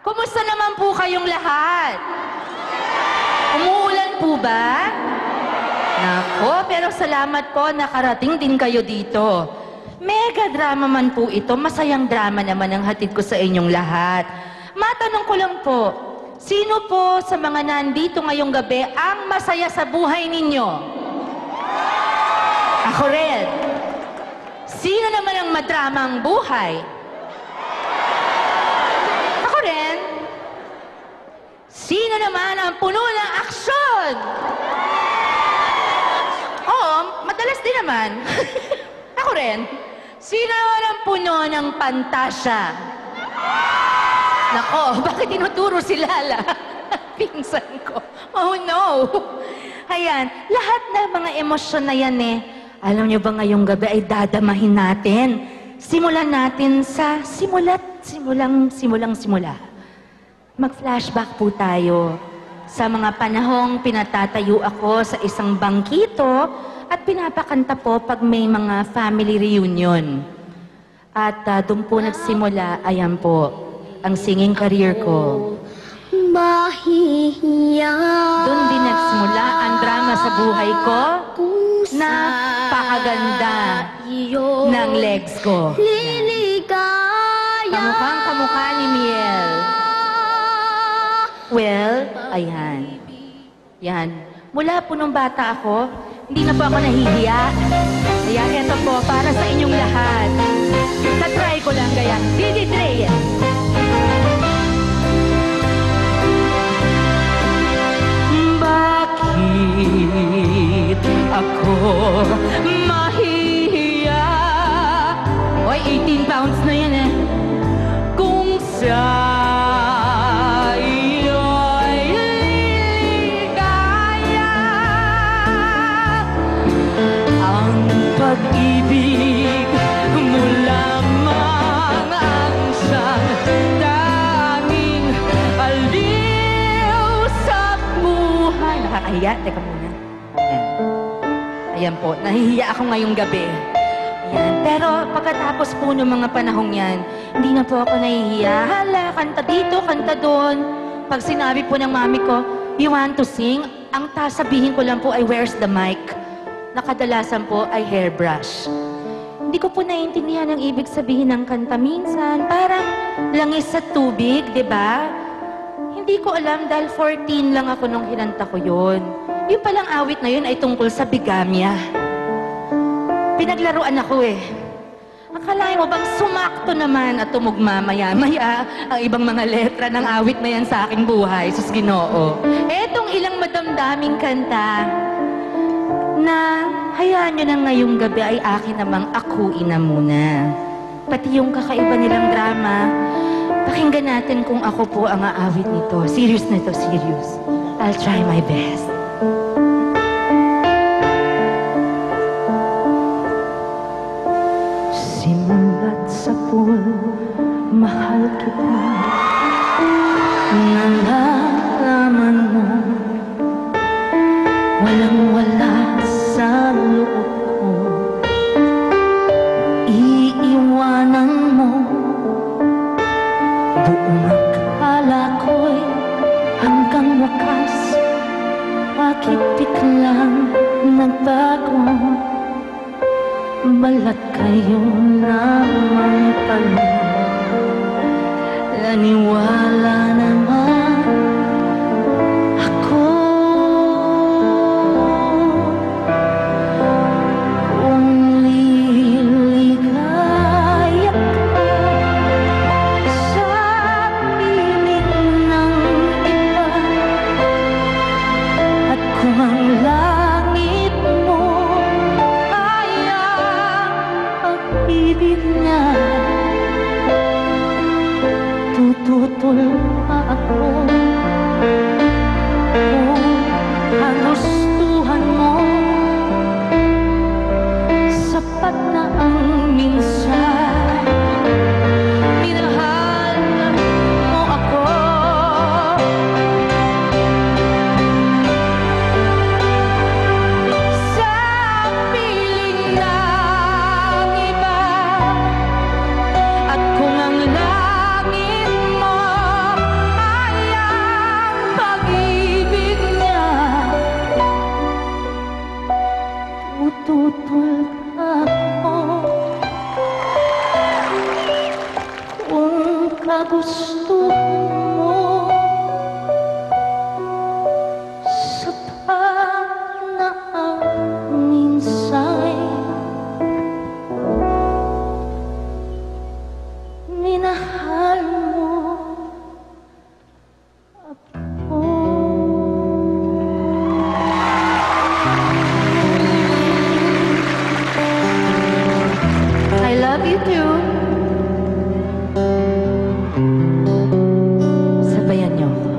Kumusta naman po kayong lahat? Umuulan po ba? Nako, pero salamat po, nakarating din kayo dito. Mega drama man po ito, masayang drama naman ang hatid ko sa inyong lahat. Matanong ko lang po, sino po sa mga nandito ngayong gabi ang masaya sa buhay ninyo? Ako rin. Sino naman ang madramang buhay? Ako rin. Sino naman ang puno ng aksyon? Oo, madalas din naman. Ako rin. Sino naman ang puno ng pantasya? Nako, bakit tinuturo si Lala? Pinsan ko. Oh no. Ayan, lahat ng mga emosyon na yan alam niyo ba ngayong gabi ay dadamahin natin? Simulan natin sa simula. Mag-flashback po tayo sa mga panahong pinatatayo ako sa isang bangkito at pinapakanta po pag may mga family reunion. At doon po nagsimula, ayan po, ang singing career ko. Mahihiya. Doon din nagsimula ang drama sa buhay ko na pakaganda ng legs ko. Liligaya. Kamukhang-kamukha ni Miel. Well, ayan. Yan. Mula po nung bata ako, hindi na po ako nahihiya. Kaya ito po, para sa inyong lahat. Tatry ko lang kaya. Didi Dre. Bakit ako mahihiya? Oy, 18 pounds na yan Kung sa iyo'y liligaya ang pag-ibig mo lamang ang siyang tanging aliw sa buhay. Nakakahiya? Teka muna. Ayan po, nahihiya ako ngayong gabi. Ayan. Pero pagkatapos po ng mga panahong yan, hindi na po ako nahihiya. Hala, kanta dito, kanta doon. Pag sinabi po ng mami ko, you want to sing? Ang sabihin ko lang po ay, where's the mic? Nakadalasan po ay hairbrush. Hindi ko po naiintindihan ang ibig sabihin ng kanta minsan. Parang langis sa tubig, di ba? Hindi ko alam dahil 14 lang ako nung hinanta ko yun. Yung palang awit na yun ay tungkol sa bigamya. Pinaglaruan ako Akalain mo bang sumakto naman at tumugma maya-maya ang ibang mga letra ng awit na yan sa aking buhay, sus Ginoo. Etong ilang madamdaming kanta na hayaan nyo na ngayong gabi ay akin namang akuin na muna. Pati yung kakaiba nilang drama, pakinggan natin kung ako po ang aawit nito. Serious na ito, serious. I'll try my best. Simulat sa pool, mahal kita. Nalalaman mo, walang-wala sa loob ko. Iiwanan mo, buong akala ko'y hanggang wakas. Bakit biglang nagbago? Balat kayo naman pala. Naniwala naman ako. Kung liligaya ka sa piling ng iba, at kung ang langit mo ibig niya, tututol pa ako. Kung ang gustuhan mo, sapat na ang minsan. Minahal mo ako. Sa piling ng iba, at kung ang langit mo kagustuhan mo sa panaaminsay. Minahal mo ako. I love you too. Sabayan niyo ako.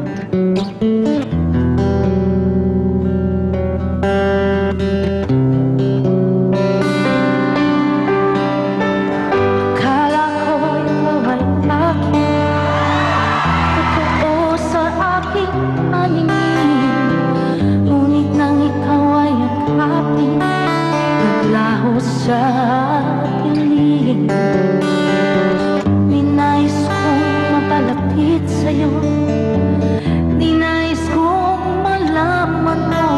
Akala ko ikaw ay akin, totoo sa aking paningin. Ngunit nang ikaw ay yakapin, naglaho sa piling. Ninais kong mapalapit sa'yo, ninais kong malaman mo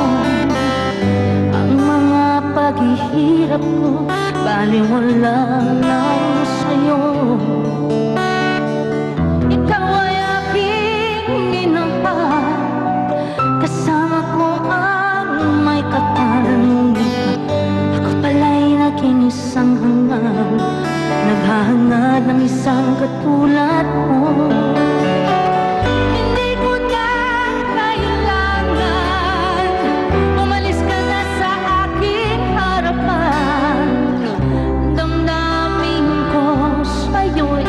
ang mga paghihirap ko, baliwala lang sa'yo. Ikaw ay aking minamahal, kasama ko ang may kapal. Ngunit ako pala'y naging isang hangal, naghahangad ng isang katulad mo. Hindi ko na kailangan umalis ka na sa aking harapan. Damdamin ko sa'yo'y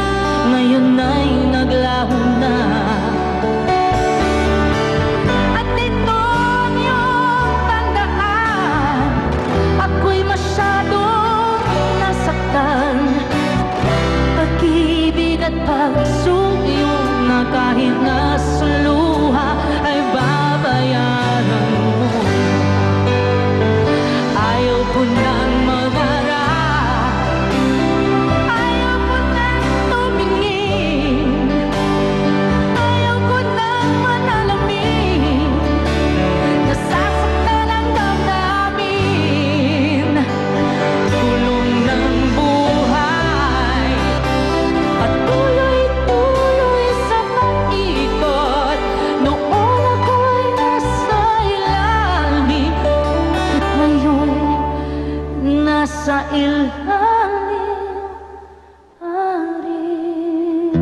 ngayon ay naglaho na. At ito ang iyong tandaan, ako'y masyadong nasaktan. Pag-ibig at pagsuyo na kahit nasa luha ay babayaran mo. Ayaw ko nang mangarap, ayaw ko nang tumingin, ayaw ko nang manalamin. Nasasaktan ang damdamin, kulong ng buhay, patuloy-tuloy sa pag-ikot. Noon ako'y nasa ilalim, at ngayon nasa ilalim pa rin.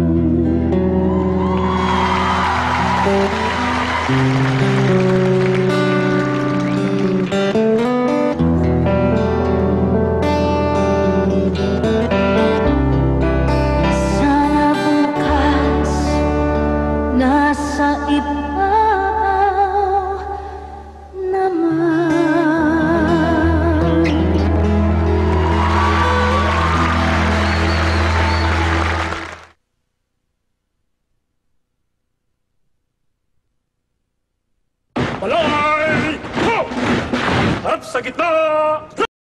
Sana bukas nasa ibabaw naman. Balay! Ho! At sa gitna!